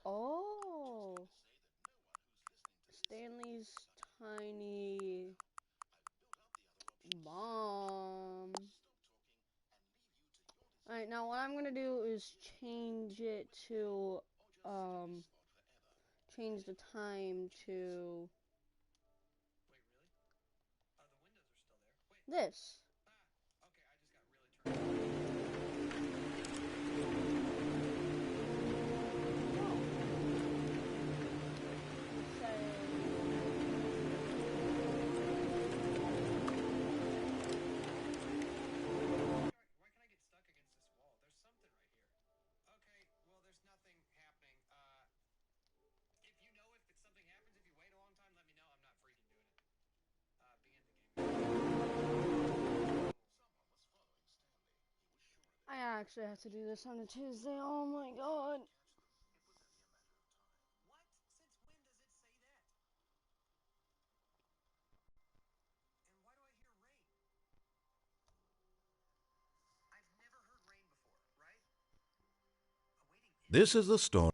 Oh, Stanley's tiny bomb. Alright, now what I'm gonna do is change it to, change the time to this. I actually have to do this on a Tuesday. Oh my god. This is the story.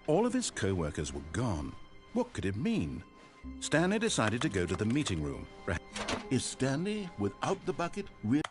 All of his co-workers were gone. What could it mean? Stanley decided to go to the meeting room. Is Stanley, without the bucket, really?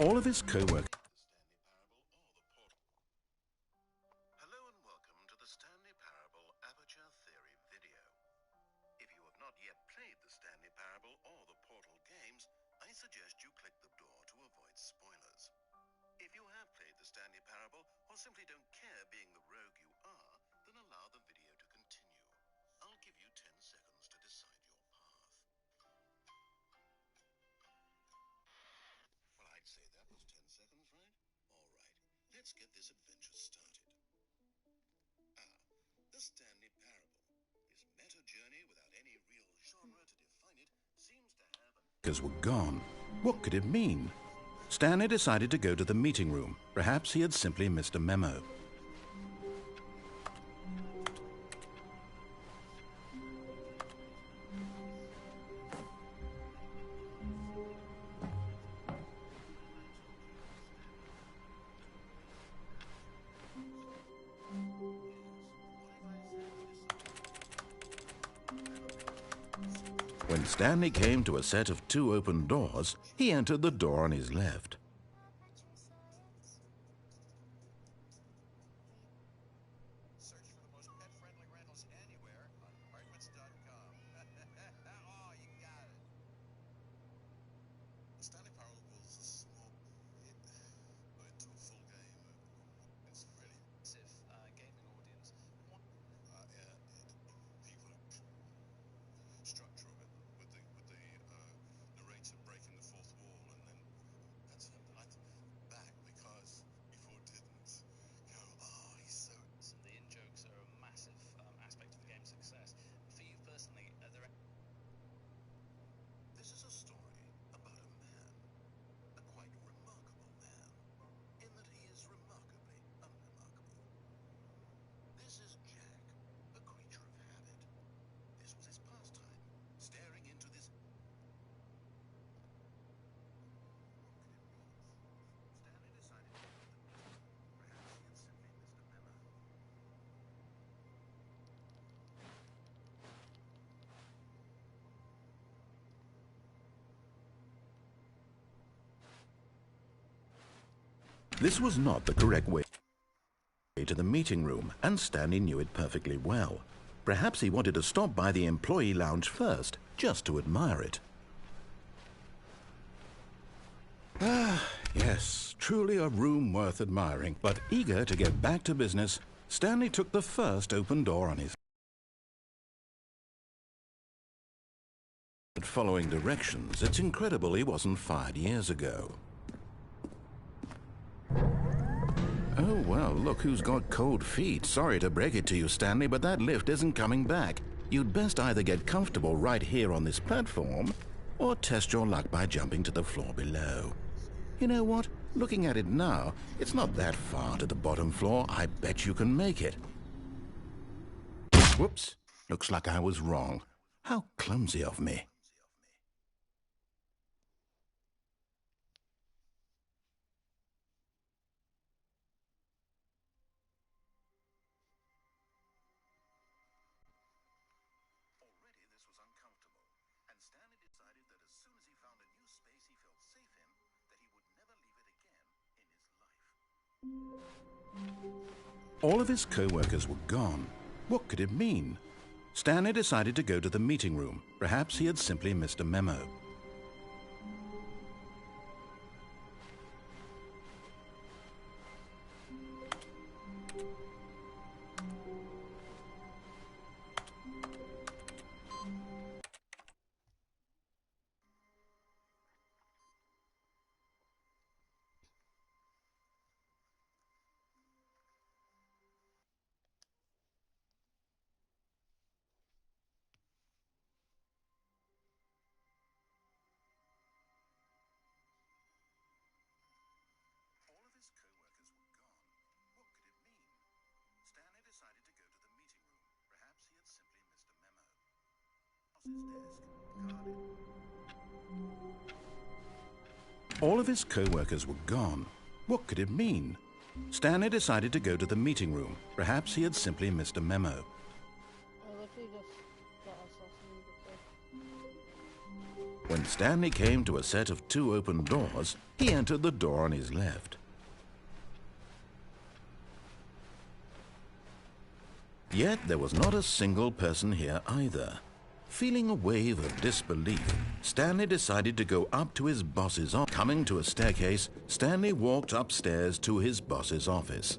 All of his co-workers. Hello and welcome to the Stanley Parable Aperture Theory video. If you have not yet played the Stanley Parable or the Portal games, I suggest you click the door to avoid spoilers. If you have played the Stanley Parable or simply don't care being the rogue you are, then allow the video to continue. I'll give you 10 seconds to decide your path. Well, I'd say that was 10 seconds, right? All right, let's get this adventure started. The Stanley Parable. His meta journey without any real genre to define it seems to have Were gone. What could it mean? Stanley decided to go to the meeting room. Perhaps he had simply missed a memo. When Stanley came to a set of 2 open doors, he entered the door on his left. search for the most pet-friendly rentals anywhere on apartments.com. Oh, you got it. The Stanley Parable was a small bit into a full game. It's really massive gaming audience. People structure of it with the narrator breaking the fourth wall, and then that's I'd back because before didn't go. Oh, he's so. The in jokes are a massive aspect of the game's success. For you personally, This is a story about a man, a quite remarkable man, in that he is remarkably unremarkable. This is Jack, a creature of habit. This was his pastime, staring into this. Stanley decided to go to the meeting. Perhaps he had simply missed a memo. This was not the correct way to the meeting room, and Stanley knew it perfectly well. Perhaps he wanted to stop by the employee lounge first, just to admire it. Ah, yes, truly a room worth admiring. But eager to get back to business, Stanley took the first open door on his following directions. It's incredible he wasn't fired years ago. Oh, well, look who's got cold feet. Sorry to break it to you, Stanley, but that lift isn't coming back. You'd best either get comfortable right here on this platform, or test your luck by jumping to the floor below. You know what? Looking at it now, it's not that far to the bottom floor. I bet you can make it. Whoops. Looks like I was wrong. How clumsy of me. Already this was uncomfortable, and Stanley decided that as soon as he found a new space he felt safe in, that he would never leave it again in his life. All of his co-workers were gone. What could it mean? Stanley decided to go to the meeting room. Perhaps he had simply missed a memo. All of his co-workers were gone. What could it mean? Stanley decided to go to the meeting room. Perhaps he had simply missed a memo. All of his co-workers were gone. What could it mean? Stanley decided to go to the meeting room. Perhaps he had simply missed a memo. I literally just got assassinated. When Stanley came to a set of 2 open doors, he entered the door on his left. Yet there was not a single person here either. Feeling a wave of disbelief, Stanley decided to go up to his boss's office. Coming to a staircase, Stanley walked upstairs to his boss's office.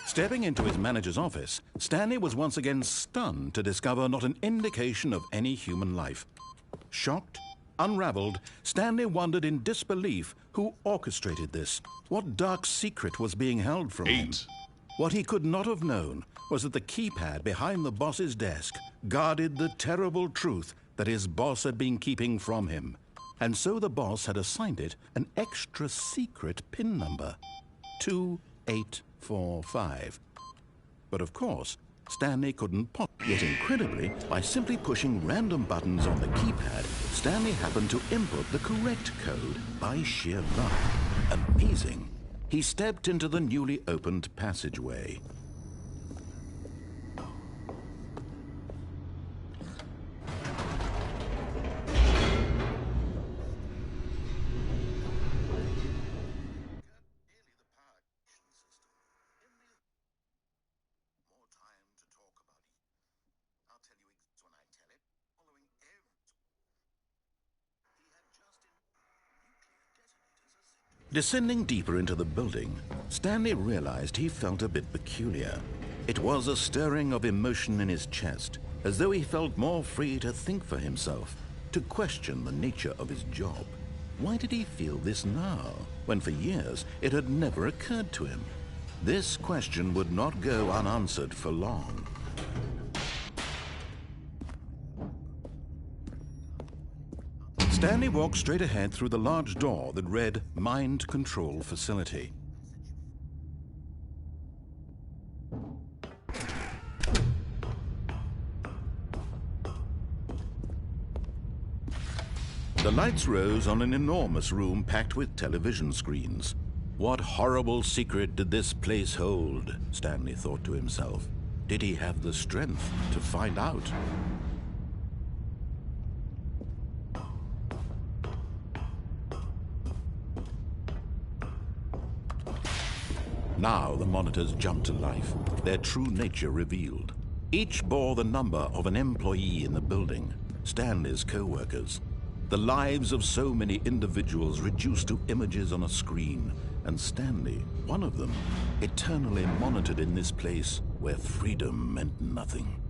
Stepping into his manager's office, Stanley was once again stunned to discover not an indication of any human life. Shocked, unraveled, Stanley wondered in disbelief who orchestrated this. What dark secret was being held from him? What he could not have known was that the keypad behind the boss's desk guarded the terrible truth that his boss had been keeping from him. And so the boss had assigned it an extra secret PIN number, 2845. But of course, Stanley couldn't pop. Yet incredibly, by simply pushing random buttons on the keypad, Stanley happened to input the correct code by sheer luck. Amazing. He stepped into the newly opened passageway. Descending deeper into the building, Stanley realized he felt a bit peculiar. It was a stirring of emotion in his chest, as though he felt more free to think for himself, to question the nature of his job. Why did he feel this now, when for years it had never occurred to him? This question would not go unanswered for long. Stanley walked straight ahead through the large door that read Mind Control Facility. The lights rose on an enormous room packed with television screens. What horrible secret did this place hold? Stanley thought to himself. Did he have the strength to find out? Now the monitors jumped to life, their true nature revealed. Each bore the number of an employee in the building, Stanley's co-workers. The lives of so many individuals reduced to images on a screen, and Stanley, one of them, eternally monitored in this place where freedom meant nothing.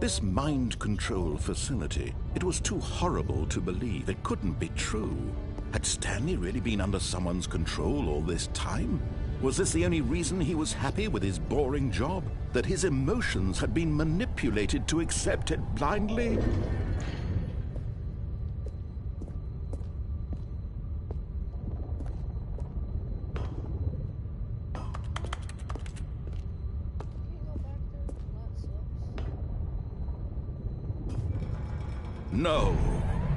This mind control facility, it was too horrible to believe. It couldn't be true. Had Stanley really been under someone's control all this time? Was this the only reason he was happy with his boring job? That his emotions had been manipulated to accept it blindly? No,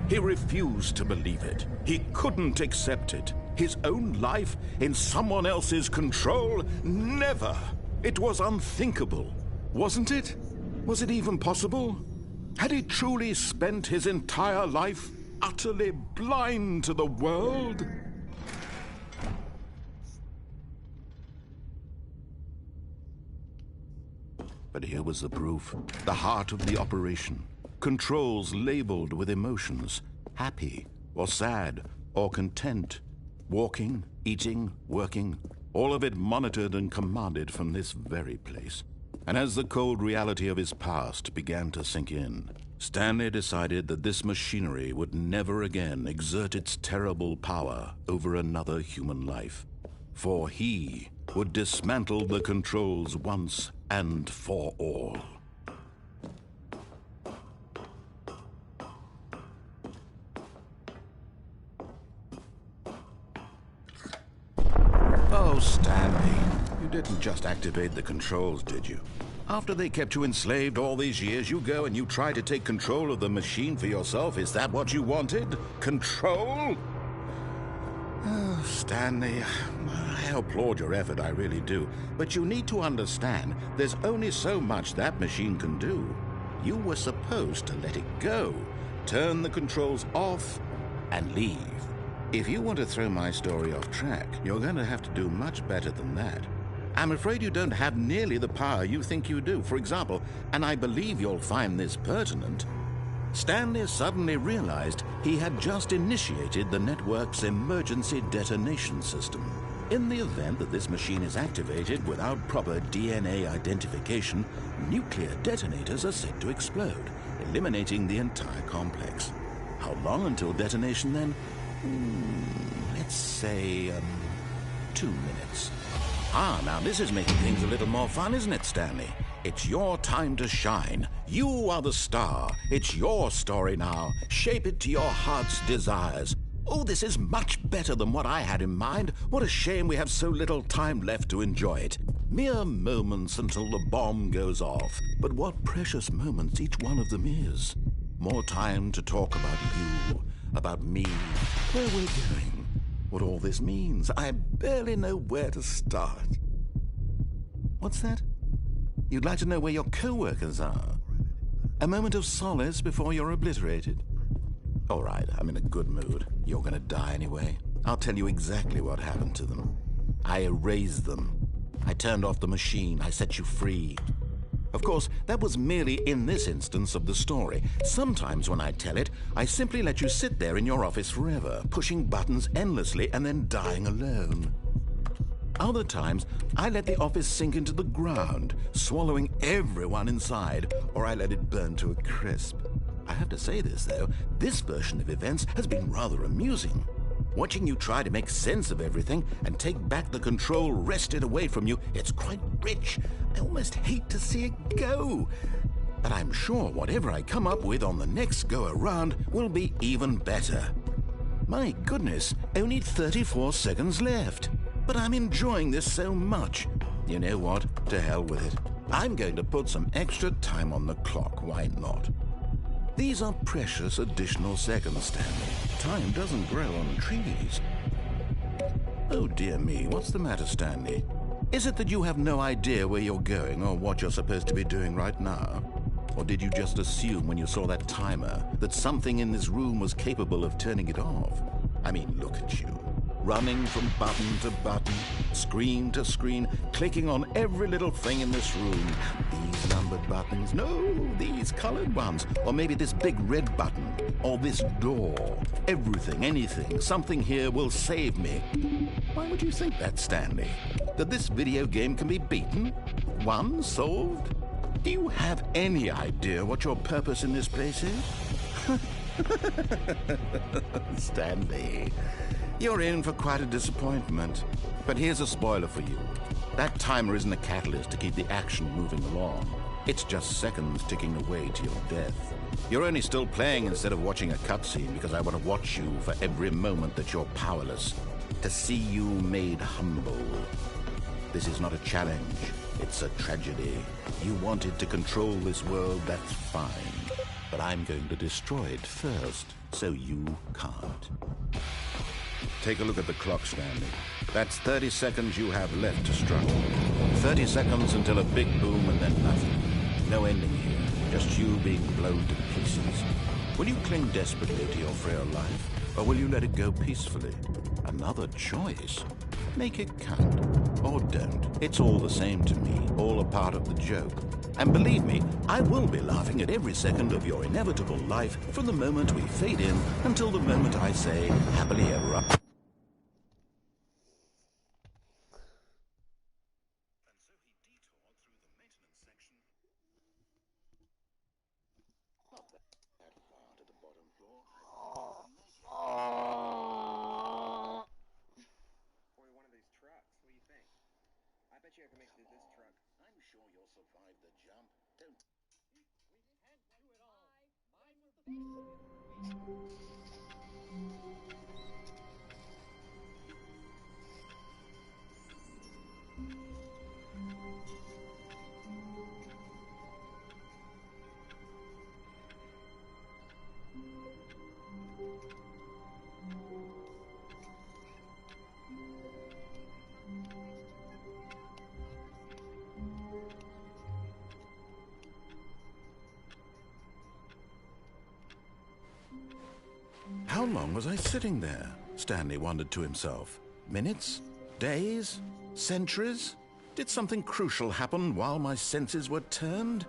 he refused to believe it. He couldn't accept it. His own life in someone else's control? Never! It was unthinkable, wasn't it? Was it even possible? Had he truly spent his entire life utterly blind to the world? But here was the proof. The heart of the operation. Controls labeled with emotions. Happy, or sad, or content. Walking, eating, working. All of it monitored and commanded from this very place. And as the cold reality of his past began to sink in, Stanley decided that this machinery would never again exert its terrible power over another human life. For he would dismantle the controls once and for all. Oh, Stanley, you didn't just activate the controls, did you? After they kept you enslaved all these years, you go and you try to take control of the machine for yourself. Is that what you wanted? Control? Oh, Stanley, I applaud your effort, I really do. But you need to understand, there's only so much that machine can do. You were supposed to let it go, turn the controls off, and leave. If you want to throw my story off track, you're going to have to do much better than that. I'm afraid you don't have nearly the power you think you do. For example, and I believe you'll find this pertinent, Stanley suddenly realized he had just initiated the network's emergency detonation system. In the event that this machine is activated without proper DNA identification, nuclear detonators are set to explode, eliminating the entire complex. How long until detonation then? Let's say, 2 minutes. Now this is making things a little more fun, isn't it, Stanley? It's your time to shine. You are the star. It's your story now. Shape it to your heart's desires. Oh, this is much better than what I had in mind. What a shame we have so little time left to enjoy it. Mere moments until the bomb goes off. But what precious moments each one of them is. More time to talk about you, about me, where we're going, what all this means. I barely know where to start. What's that? You'd like to know where your co-workers are? A moment of solace before you're obliterated? All right, I'm in a good mood. You're gonna die anyway. I'll tell you exactly what happened to them. I erased them. I turned off the machine. I set you free. Of course, that was merely in this instance of the story. Sometimes when I tell it, I simply let you sit there in your office forever, pushing buttons endlessly and then dying alone. Other times, I let the office sink into the ground, swallowing everyone inside, or I let it burn to a crisp. I have to say this, though, this version of events has been rather amusing. Watching you try to make sense of everything and take back the control wrested away from you, it's quite rich. I almost hate to see it go. But I'm sure whatever I come up with on the next go-around will be even better. My goodness, only 34 seconds left. But I'm enjoying this so much. You know what? To hell with it. I'm going to put some extra time on the clock, why not? These are precious additional seconds, Stanley. Time doesn't grow on trees. Oh dear me, what's the matter, Stanley? Is it that you have no idea where you're going or what you're supposed to be doing right now? Or did you just assume when you saw that timer that something in this room was capable of turning it off? I mean, look at you. Running from button to button, screen to screen, clicking on every little thing in this room. These numbered buttons, no, these colored ones. Or maybe this big red button, or this door. Everything, anything, something here will save me. Why would you think that, Stanley? That this video game can be beaten? Won? Solved? Do you have any idea what your purpose in this place is? Stanley, you're in for quite a disappointment. But here's a spoiler for you. That timer isn't a catalyst to keep the action moving along. It's just seconds ticking away to your death. You're only still playing instead of watching a cutscene because I want to watch you for every moment that you're powerless. To see you made humble. This is not a challenge. It's a tragedy. You wanted to control this world, that's fine. But I'm going to destroy it first, so you can't. Take a look at the clock, Stanley. That's 30 seconds you have left to struggle. 30 seconds until a big boom and then nothing. No ending here, just you being blown to pieces. Will you cling desperately to your frail life, or will you let it go peacefully? Another choice. Make it count, or don't. It's all the same to me, all a part of the joke. And believe me, I will be laughing at every second of your inevitable life from the moment we fade in until the moment I say, happily ever after. How long was I sitting there? Stanley wondered to himself. Minutes? Days? Centuries? Did something crucial happen while my senses were turned?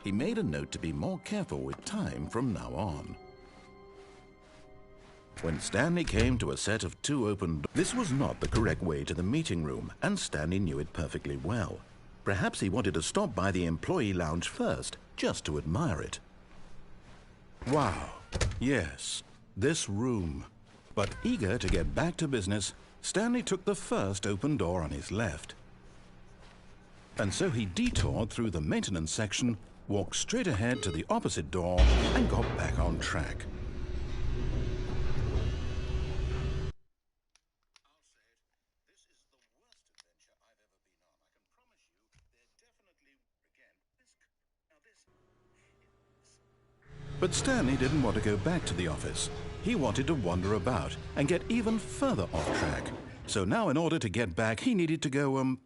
He made a note to be more careful with time from now on. When Stanley came to a set of 2 open doors, this was not the correct way to the meeting room, and Stanley knew it perfectly well. Perhaps he wanted to stop by the employee lounge first, just to admire it. Wow, yes, this room. But eager to get back to business, Stanley took the first open door on his left. And so he detoured through the maintenance section, walked straight ahead to the opposite door, and got back on track. But Stanley didn't want to go back to the office. He wanted to wander about and get even further off track. So now in order to get back, he needed to go,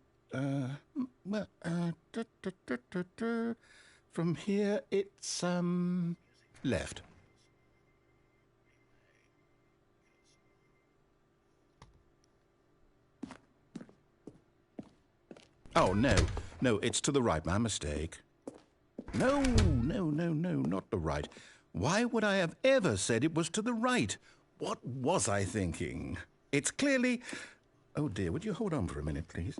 from here it's, left. Oh, no, it's to the right, my mistake. No, not the right. Why would I have ever said it was to the right? What was I thinking? It's clearly... Oh dear, would you hold on for a minute, please?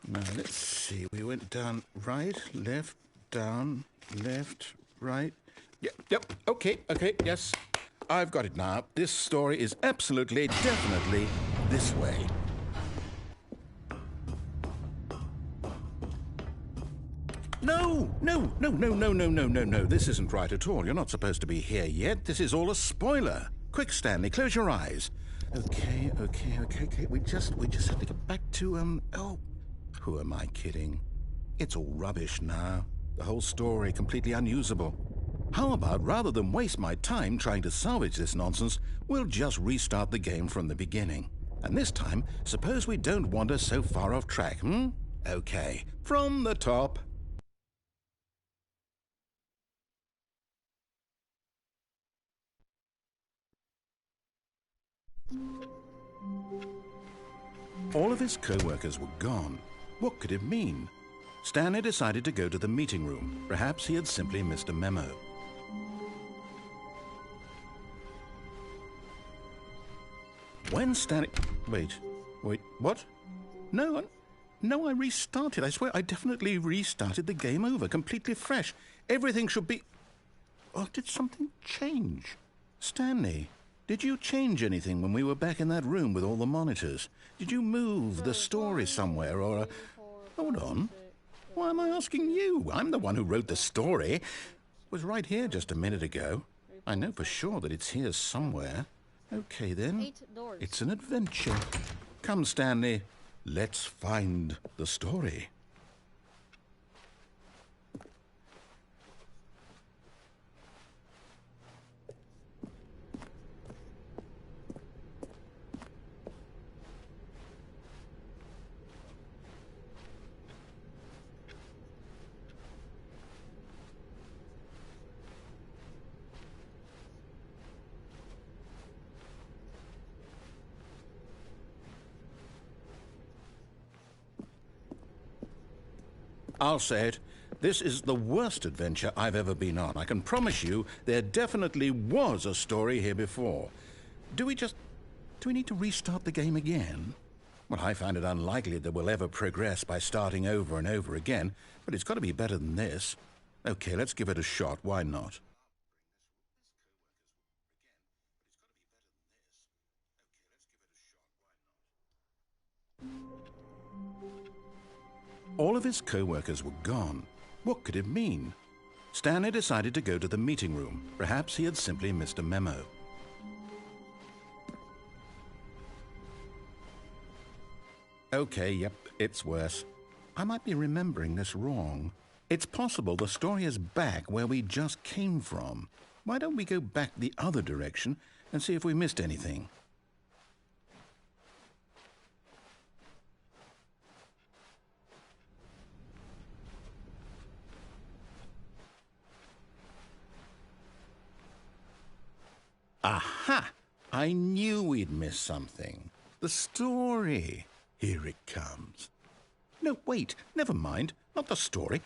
Now, let's see. We went down right, left, down, left, right. Yep, okay, yes. I've got it now. This story is absolutely, definitely this way. No. This isn't right at all. You're not supposed to be here yet. This is all a spoiler. Quick, Stanley, close your eyes. Okay. We just have to get back to, oh, who am I kidding? It's all rubbish now. The whole story completely unusable. How about, rather than waste my time trying to salvage this nonsense, we'll just restart the game from the beginning. And this time, suppose we don't wander so far off track, Okay, from the top. All of his co-workers were gone. What could it mean? Stanley decided to go to the meeting room. Perhaps he had simply missed a memo. When Stanley... Wait, what? No, No, I restarted. I swear I definitely restarted the game over, completely fresh. Everything should be... Oh, did something change? Stanley, did you change anything when we were back in that room with all the monitors? Did you move the story somewhere or... Hold on. Why am I asking you? I'm the one who wrote the story. It was right here just a minute ago. I know for sure that it's here somewhere. Okay, then. 8 doors. It's an adventure. Come, Stanley. Let's find the story. I'll say it. This is the worst adventure I've ever been on. I can promise you there definitely was a story here before. Do we need to restart the game again? Well, I find it unlikely that we'll ever progress by starting over and over again, but it's got to be better than this. Okay, let's give it a shot. Why not? All of his co-workers were gone. What could it mean? Stanley decided to go to the meeting room. Perhaps he had simply missed a memo. Okay, yep, it's worse. I might be remembering this wrong. It's possible the story is back where we just came from. Why don't we go back the other direction and see if we missed anything? Aha! I knew we'd missed something. The story. Here it comes. No, wait, never mind. Not the story.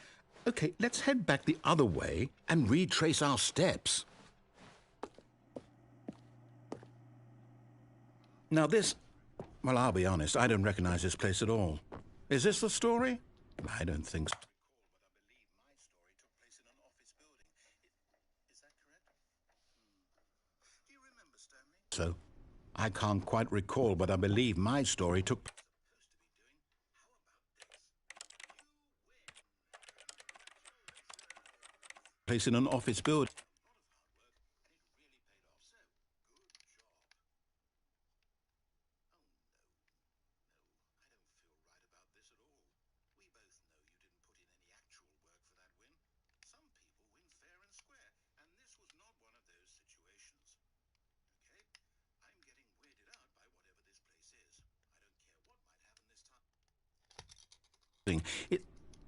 Okay, let's head back the other way and retrace our steps. Now this... Well, I'll be honest, I don't recognize this place at all. Is this the story? I don't think so. So, I can't quite recall, but I believe my story took place in an office building.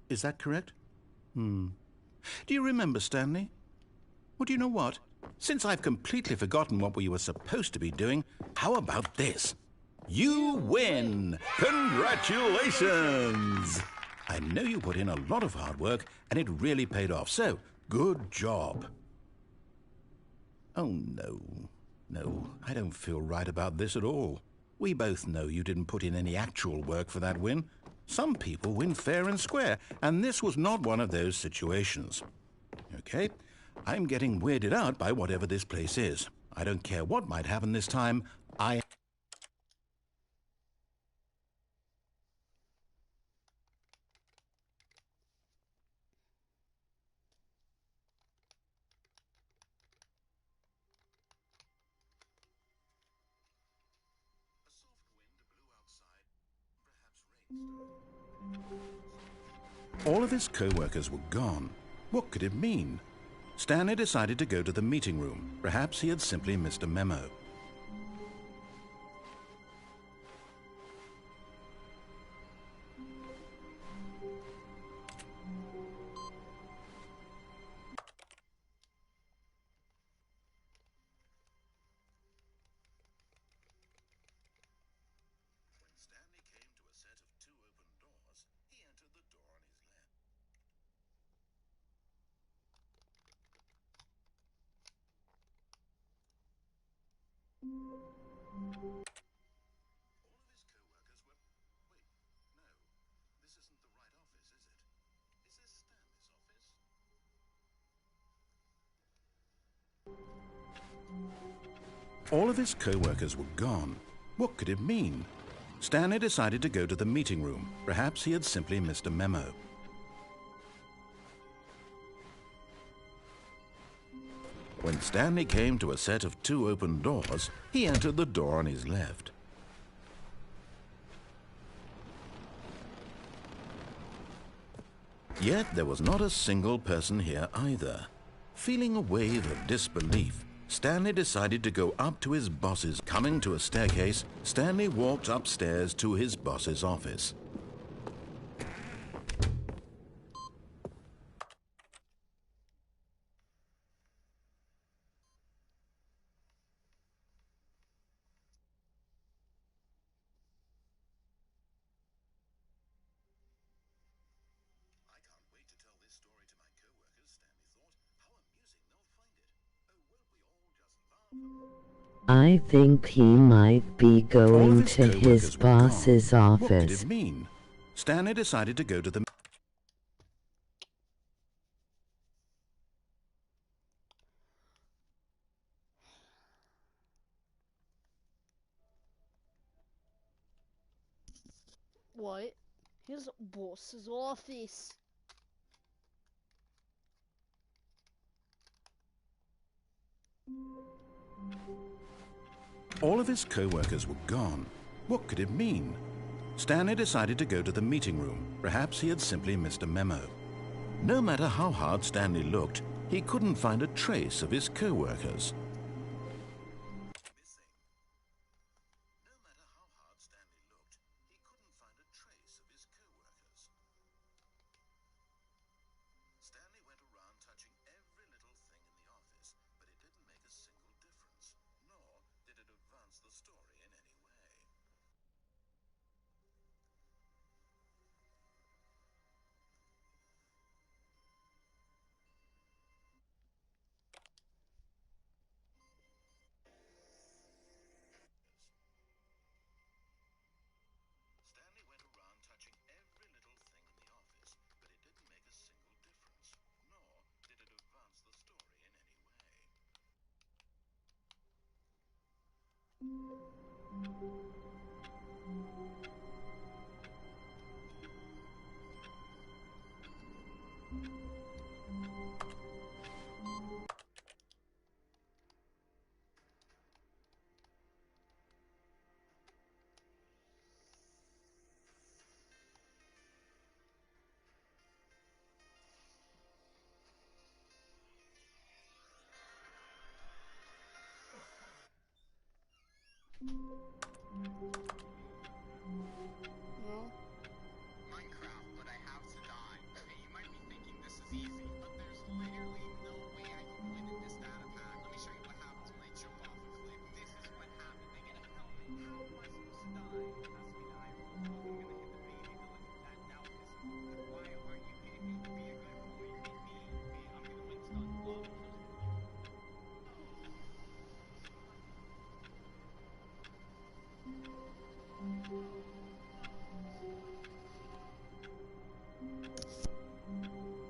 Is that correct? Do you remember, Stanley? Well, do you know what? Since I've completely forgotten what we were supposed to be doing, how about this? You win! Congratulations! I know you put in a lot of hard work, and it really paid off, so good job. Oh, no. No, I don't feel right about this at all. We both know you didn't put in any actual work for that win. Some people win fair and square, and this was not one of those situations. Okay, I'm getting weirded out by whatever this place is. I don't care what might happen this time. All of his co-workers were gone. What could it mean? Stanley decided to go to the meeting room. Perhaps he had simply missed a memo. All of his co-workers were gone. What could it mean? Stanley decided to go to the meeting room. Perhaps he had simply missed a memo. When Stanley came to a set of 2 open doors, he entered the door on his left. Yet there was not a single person here either. Feeling a wave of disbelief, Stanley decided to go up to his boss's. Coming to a staircase, Stanley walked upstairs to his boss's office. I can't wait to tell this story to my co-workers, Stanley thought. How amusing they'll find it. Oh, won't we all just laugh? I think he might be All of going his to his co-workers were gone. boss's What could office. it mean? Stanley decided to go to the... What? His boss's office. All of his co-workers were gone. What could it mean? Stanley decided to go to the meeting room. Perhaps he had simply missed a memo. No matter how hard Stanley looked, he couldn't find a trace of his co-workers. Missing. No matter how hard Stanley looked, he couldn't find a trace of his co-workers. Stanley went around touching every little thing in the office, but it didn't make a single difference, nor did it advance the story in any way. Stanley went around touching every little thing in the office, but it didn't make a single difference, nor did it advance the story in any way. No? Minecraft, but I have to die. Okay, you might be thinking this is easy, but there's literally no way I can win in this data pack. Let me show you what happens when I jump off a cliff. This is what happens. I get a helmet. How am I supposed to die? It has to be the iron. I'm gonna hit the baby village with that. Doubt this. Why aren't you kidding me? Be a good boy. Hit me. I'm gonna win this gun. Look.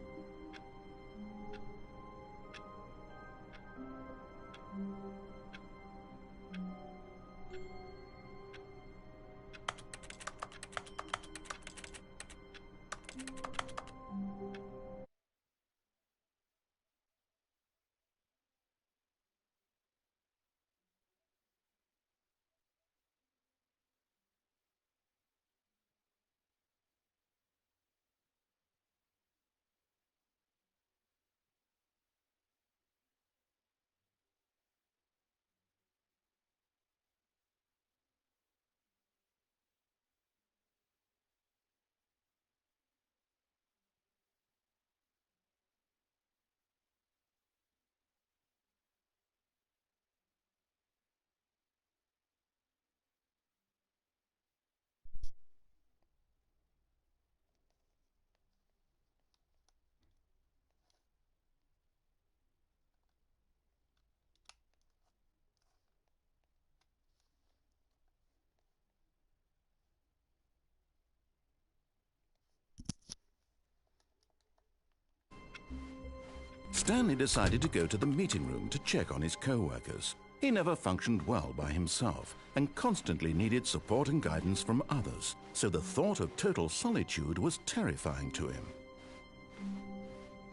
Stanley decided to go to the meeting room to check on his co-workers. He never functioned well by himself and constantly needed support and guidance from others, so the thought of total solitude was terrifying to him.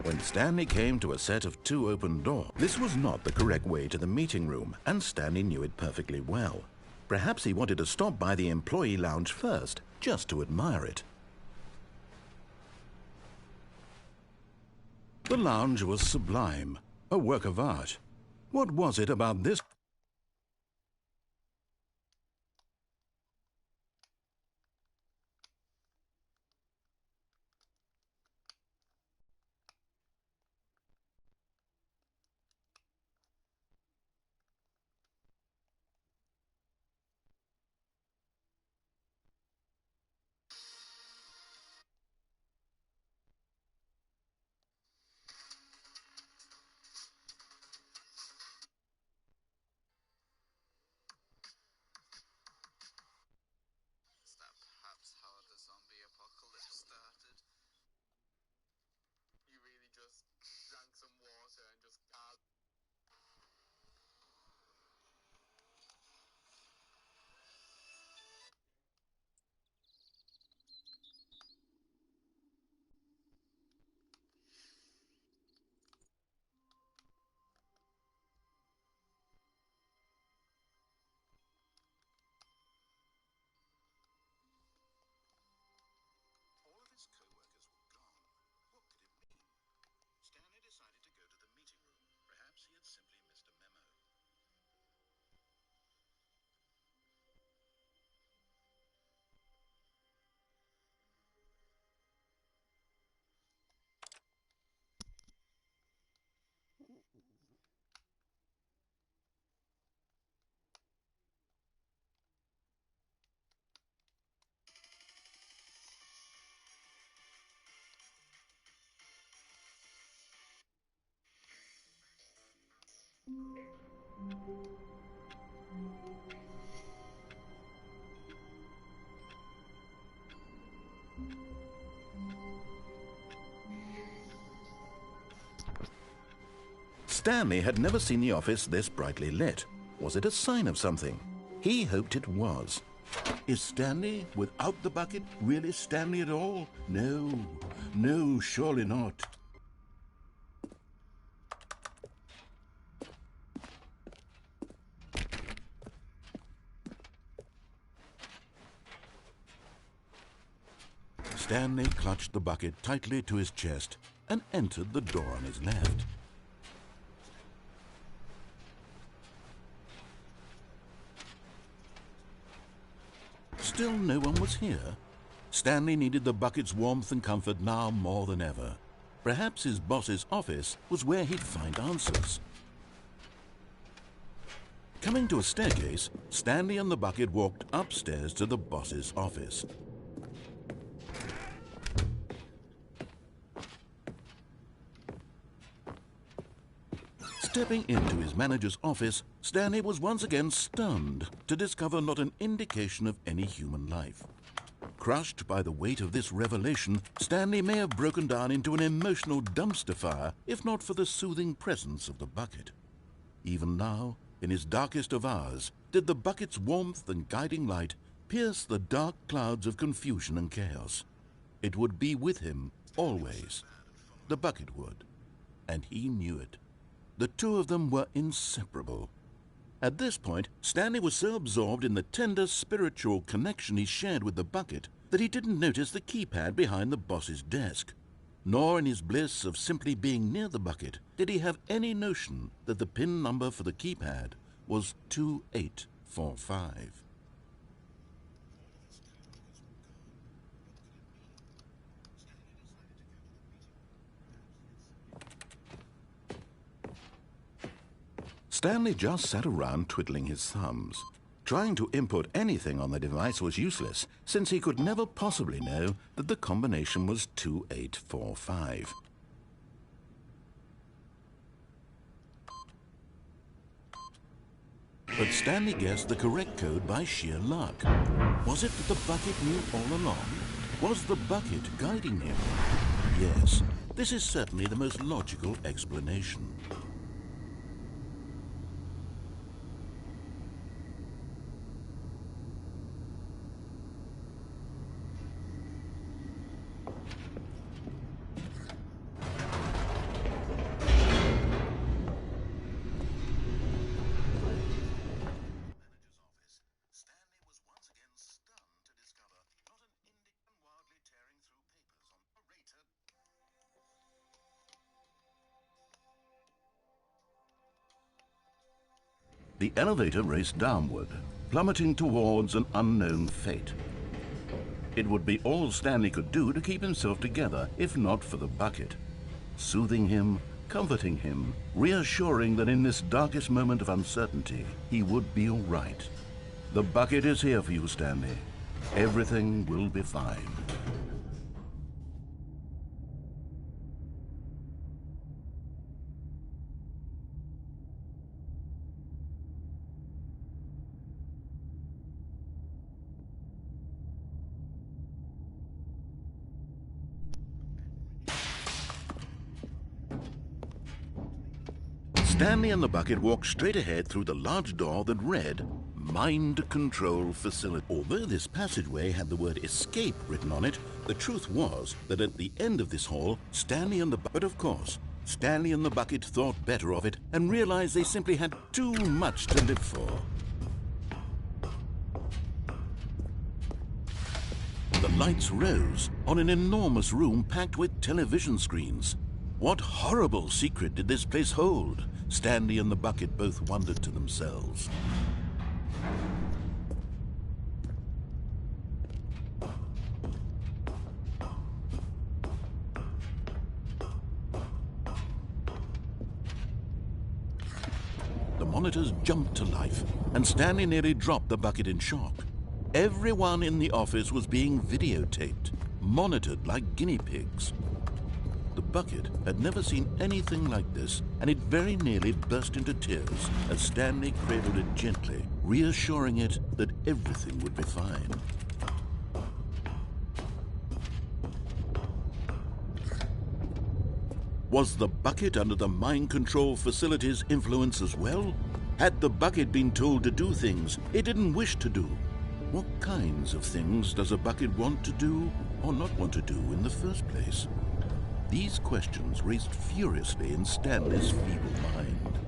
When Stanley came to a set of 2 open doors, this was not the correct way to the meeting room, and Stanley knew it perfectly well. Perhaps he wanted to stop by the employee lounge first, just to admire it. The lounge was sublime, a work of art. What was it about this? Is that perhaps how the zombie apocalypse started? You really just drank some water and just All of his co-workers were gone. What could it mean? Stanley decided to go to the meeting room. Perhaps he had simply missed a memo. Stanley had never seen the office this brightly lit. Was it a sign of something? He hoped it was. Is Stanley, without the bucket, really Stanley at all? No, no, surely not. Stanley clutched the bucket tightly to his chest and entered the door on his left. Still no one was here. Stanley needed the bucket's warmth and comfort now more than ever. Perhaps his boss's office was where he'd find answers. Coming to a staircase, Stanley and the bucket walked upstairs to the boss's office. Stepping into his manager's office, Stanley was once again stunned to discover not an indication of any human life. Crushed by the weight of this revelation, Stanley may have broken down into an emotional dumpster fire if not for the soothing presence of the bucket. Even now, in his darkest of hours, did the bucket's warmth and guiding light pierce the dark clouds of confusion and chaos. It would be with him always. The bucket would, and he knew it. The two of them were inseparable. At this point, Stanley was so absorbed in the tender spiritual connection he shared with the bucket that he didn't notice the keypad behind the boss's desk. Nor in his bliss of simply being near the bucket did he have any notion that the PIN number for the keypad was 2845. Stanley just sat around twiddling his thumbs. Trying to input anything on the device was useless, since he could never possibly know that the combination was 2845. But Stanley guessed the correct code by sheer luck. Was it that the bucket knew all along? Was the bucket guiding him? Yes, this is certainly the most logical explanation. The elevator raced downward, plummeting towards an unknown fate. It would be all Stanley could do to keep himself together, if not for the bucket. Soothing him, comforting him, reassuring that in this darkest moment of uncertainty, he would be all right. The bucket is here for you, Stanley. Everything will be fine. Stanley and the bucket walked straight ahead through the large door that read, Mind Control Facility. Although this passageway had the word escape written on it, the truth was that at the end of this hall, Stanley and the bucket, of course, Stanley and the bucket thought better of it and realized they simply had too much to live for. The lights rose on an enormous room packed with television screens. What horrible secret did this place hold? Stanley and the bucket both wondered to themselves. The monitors jumped to life, and Stanley nearly dropped the bucket in shock. Everyone in the office was being videotaped, monitored like guinea pigs. The bucket had never seen anything like this, and it very nearly burst into tears as Stanley cradled it gently, reassuring it that everything would be fine. Was the bucket under the mind control facility's influence as well? Had the bucket been told to do things it didn't wish to do? What kinds of things does a bucket want to do or not want to do in the first place? These questions raced furiously in Stanley's feeble mind.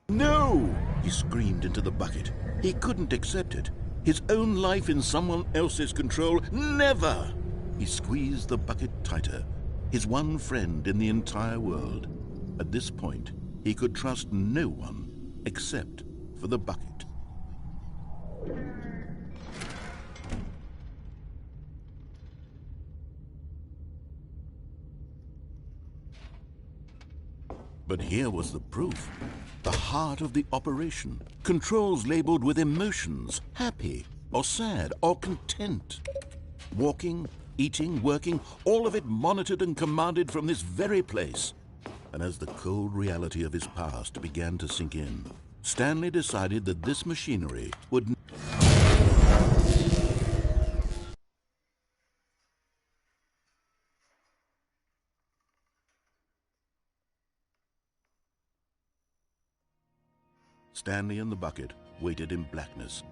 No! He screamed into the bucket. He couldn't accept it. His own life in someone else's control, never! He squeezed the bucket tighter. His one friend in the entire world. At this point, he could trust no one except for the bucket. But here was the proof. The heart of the operation. Controls labeled with emotions, happy or sad or content. Walking, eating, working, all of it monitored and commanded from this very place. And as the cold reality of his past began to sink in, Stanley decided that this machinery would... Stanley and the bucket waited in blackness.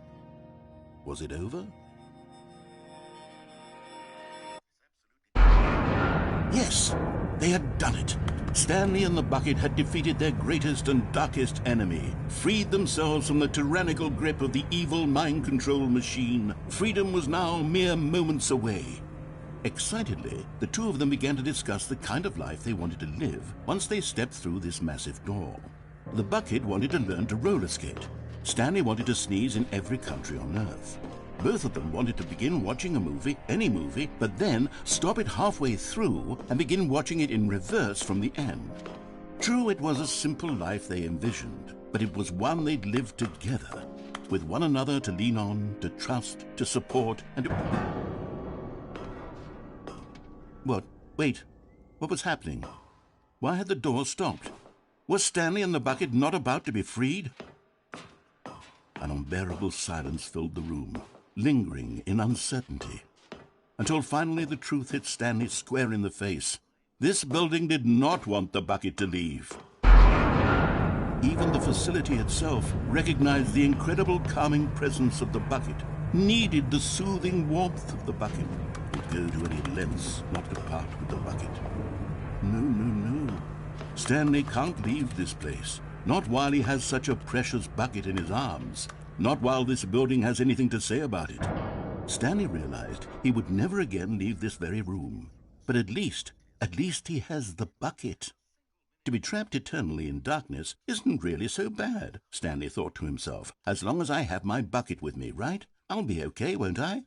Was it over? Yes, they had done it. Stanley and the bucket had defeated their greatest and darkest enemy, freed themselves from the tyrannical grip of the evil mind control machine. Freedom was now mere moments away. Excitedly, the two of them began to discuss the kind of life they wanted to live once they stepped through this massive door. The bucket wanted to learn to roller skate. Stanley wanted to sneeze in every country on Earth. Both of them wanted to begin watching a movie, any movie, but then stop it halfway through and begin watching it in reverse from the end. True, it was a simple life they envisioned, but it was one they'd lived together, with one another to lean on, to trust, to support, and to... What? Wait. What was happening? Why had the door stopped? Was Stanley and the bucket not about to be freed? An unbearable silence filled the room, lingering in uncertainty, until finally the truth hit Stanley square in the face. This building did not want the bucket to leave. Even the facility itself recognized the incredible calming presence of the bucket, needed the soothing warmth of the bucket, would go to any lengths not to part with the bucket. No, no, no. Stanley can't leave this place. Not while he has such a precious bucket in his arms. Not while this building has anything to say about it. Stanley realized he would never again leave this very room. But at least he has the bucket. To be trapped eternally in darkness isn't really so bad, Stanley thought to himself. As long as I have my bucket with me, right? I'll be okay, won't I?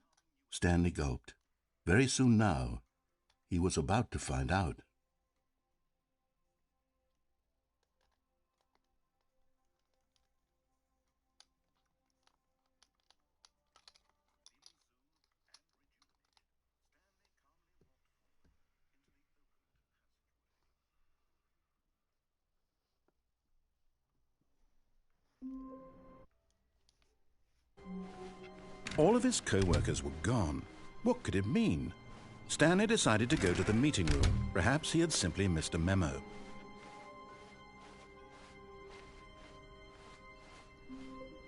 Stanley gulped. Very soon now, he was about to find out. All of his co-workers were gone. What could it mean? Stanley decided to go to the meeting room. Perhaps he had simply missed a memo.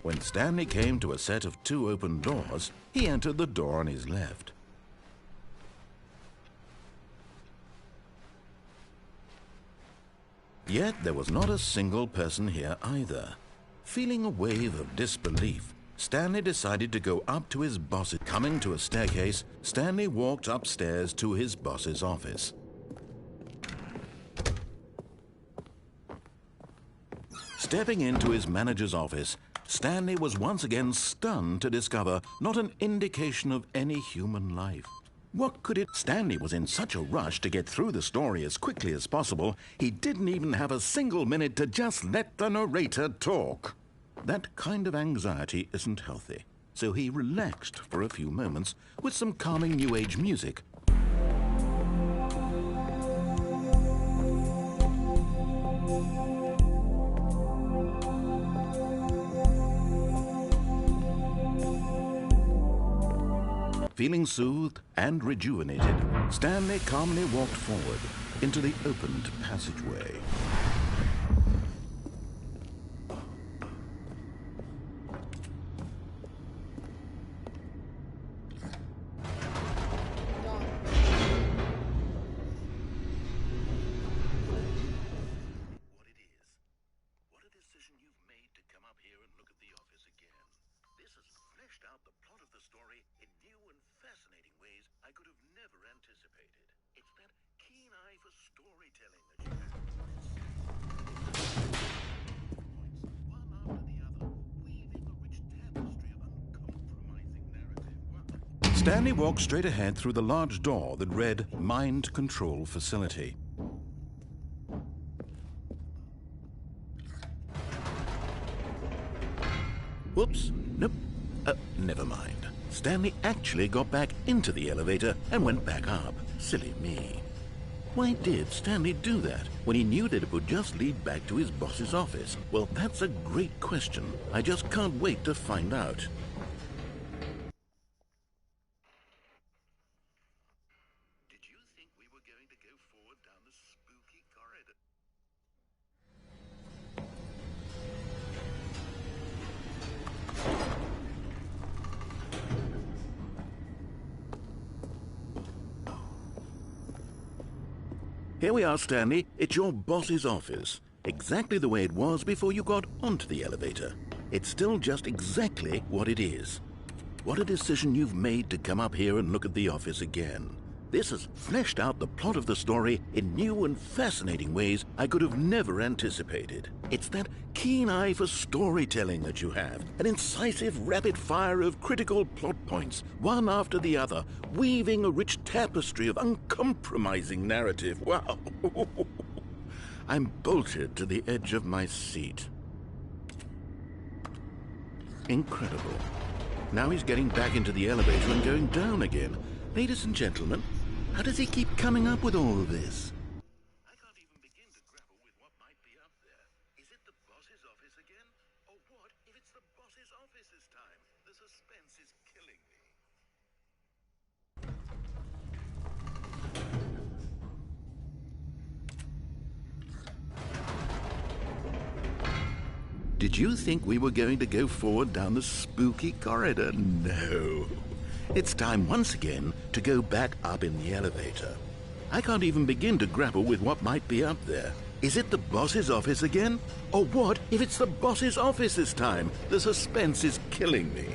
When Stanley came to a set of 2 open doors, he entered the door on his left. Yet there was not a single person here either. Feeling a wave of disbelief, Stanley decided to go up to his boss. Coming to a staircase, Stanley walked upstairs to his boss's office. Stepping into his manager's office, Stanley was once again stunned to discover not an indication of any human life. What could it? Stanley was in such a rush to get through the story as quickly as possible, he didn't even have a single minute to just let the narrator talk. That kind of anxiety isn't healthy, so he relaxed for a few moments with some calming New Age music. Feeling soothed and rejuvenated, Stanley calmly walked forward into the opened passageway. Stanley walked straight ahead through the large door that read Mind Control Facility. Whoops, nope, never mind. Stanley actually got back into the elevator and went back up. Silly me. Why did Stanley do that when he knew that it would just lead back to his boss's office? Well, that's a great question. I just can't wait to find out. Here we are, Stanley. It's your boss's office. Exactly the way it was before you got onto the elevator. It's still just exactly what it is. What a decision you've made to come up here and look at the office again. This has fleshed out the plot of the story in new and fascinating ways I could have never anticipated. It's that keen eye for storytelling that you have, an incisive rapid fire of critical plot points, one after the other, weaving a rich tapestry of uncompromising narrative. Wow! I'm bolted to the edge of my seat. Incredible. Now he's getting back into the elevator and going down again. Ladies and gentlemen, how does he keep coming up with all of this? I can't even begin to grapple with what might be up there. Is it the boss's office again? Or what if it's the boss's office this time? The suspense is killing me. Did you think we were going to go forward down the spooky corridor? No. It's time once again to go back up in the elevator. I can't even begin to grapple with what might be up there. Is it the boss's office again? Or what if it's the boss's office this time? The suspense is killing me.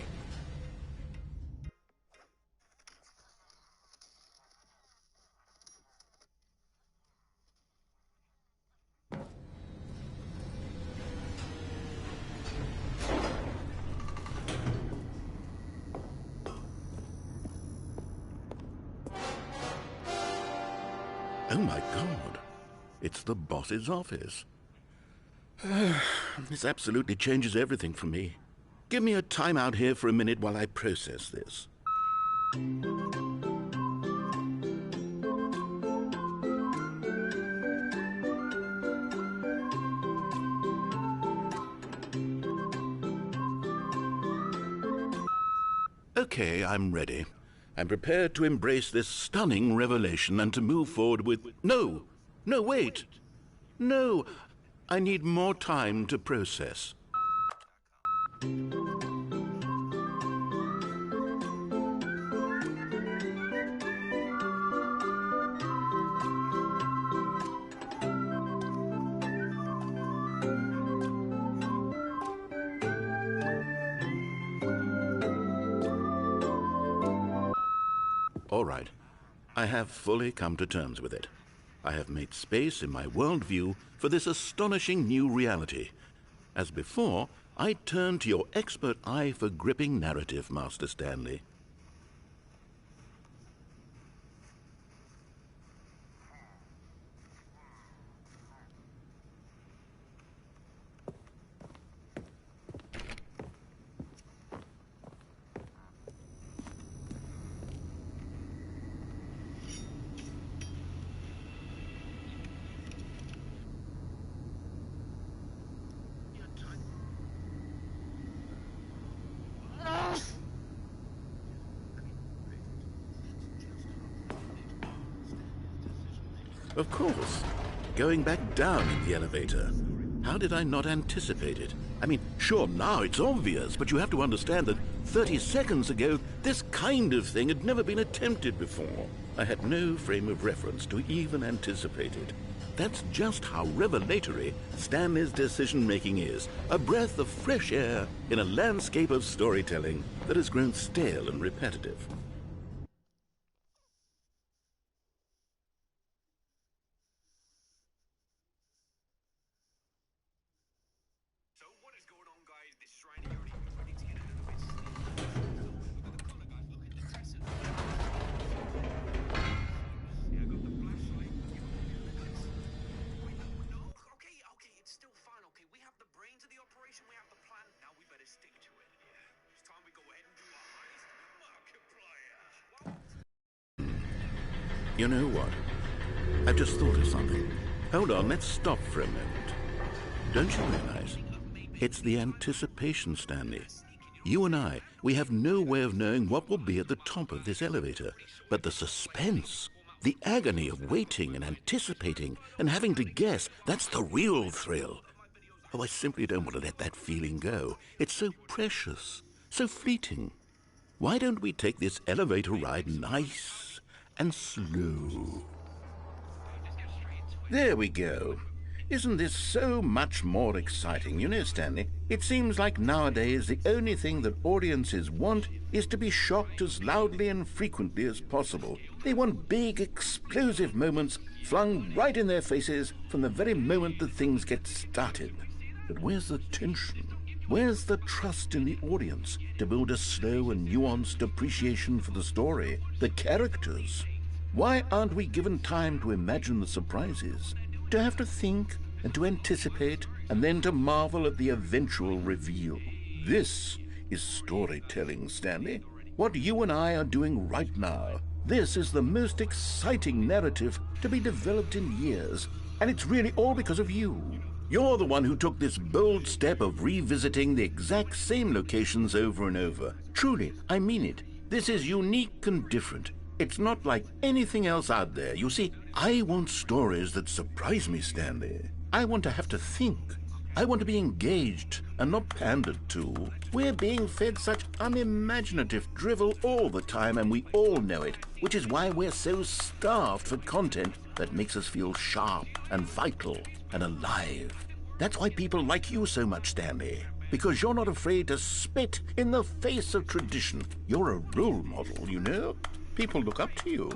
Oh my God. It's the boss's office. This absolutely changes everything for me. Give me a time out here for a minute while I process this. Okay, I'm ready. I'm prepared to embrace this stunning revelation and to move forward with... No! No, wait! No! I need more time to process. All right. I have fully come to terms with it. I have made space in my worldview for this astonishing new reality. As before, I turn to your expert eye for gripping narrative, Master Stanley. Of course. Going back down in the elevator. How did I not anticipate it? I mean, sure, now it's obvious, but you have to understand that 30 seconds ago, this kind of thing had never been attempted before. I had no frame of reference to even anticipate it. That's just how revelatory Stanley's decision-making is. A breath of fresh air in a landscape of storytelling that has grown stale and repetitive. You know what? I've just thought of something. Hold on, let's stop for a moment. Don't you realize? It's the anticipation, Stanley. You and I, we have no way of knowing what will be at the top of this elevator. But the suspense, the agony of waiting and anticipating and having to guess, that's the real thrill. Oh, I simply don't want to let that feeling go. It's so precious, so fleeting. Why don't we take this elevator ride nice and slow? There we go. Isn't this so much more exciting? You know, Stanley, it seems like nowadays the only thing that audiences want is to be shocked as loudly and frequently as possible. They want big, explosive moments flung right in their faces from the very moment that things get started. But where's the tension? Where's the trust in the audience to build a slow and nuanced appreciation for the story, the characters? Why aren't we given time to imagine the surprises, to have to think and to anticipate, and then to marvel at the eventual reveal? This is storytelling, Stanley. What you and I are doing right now. This is the most exciting narrative to be developed in years, and it's really all because of you. You're the one who took this bold step of revisiting the exact same locations over and over. Truly, I mean it. This is unique and different. It's not like anything else out there. You see, I want stories that surprise me, Stanley. I want to have to think. I want to be engaged and not pandered to. We're being fed such unimaginative drivel all the time, and we all know it, which is why we're so starved for content that makes us feel sharp and vital and alive. That's why people like you so much, Stanley, because you're not afraid to spit in the face of tradition. You're a role model, you know? People look up to you.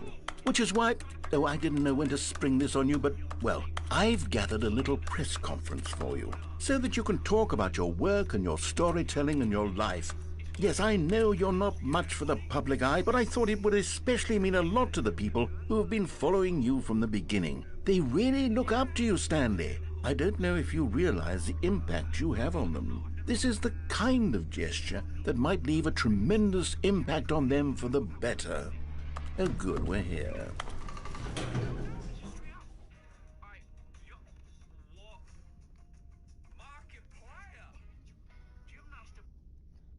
Which is why, oh, I didn't know when to spring this on you, but, well, I've gathered a little press conference for you so that you can talk about your work and your storytelling and your life Yes, I know you're not much for the public eye, but I thought it would especially mean a lot to the people who have been following you from the beginning. They really look up to you, Stanley. I don't know if you realize the impact you have on them. This is the kind of gesture that might leave a tremendous impact on them for the better. Oh, good, we're here.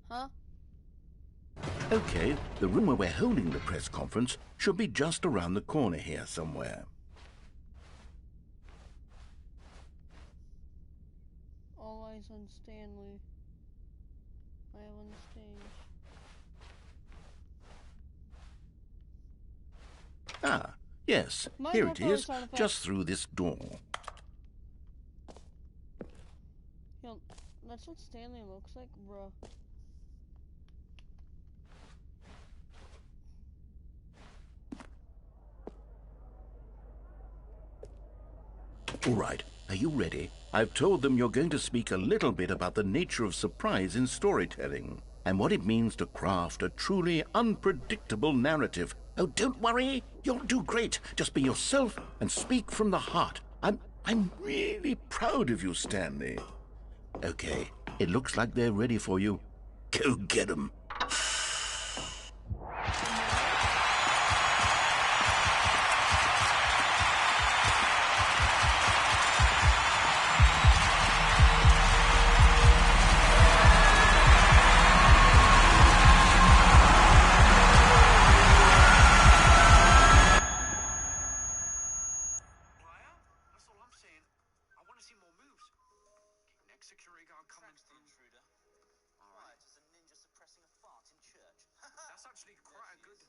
Huh? Okay, the room where we're holding the press conference should be just around the corner here somewhere. All eyes on Stanley. I am on the stage. Ah, yes, Might here not it throw a is, sound effect. just through this door. Yo, that's what Stanley looks like, bro. All right, are you ready? I've told them you're going to speak a little bit about the nature of surprise in storytelling and what it means to craft a truly unpredictable narrative. Oh, don't worry, you'll do great. Just be yourself and speak from the heart. I'm really proud of you, Stanley. Okay, it looks like they're ready for you. Go get 'em. Security guard coming to the intruder. Alright, as a ninja suppressing a fart in church. That's actually quite a good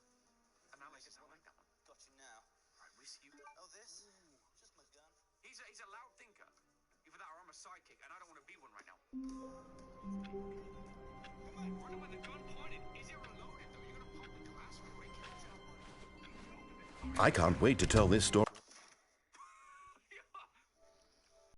analysis. I like that one. Got you now. Right, risk you. Oh, this? Just my gun. He's a loud thinker. Either that or I'm a sidekick, and I don't want to be one right now. Come on, run with the gun pointed. Is it reloaded though? You're gonna pop the glass before he kills you. I can't wait to tell this story.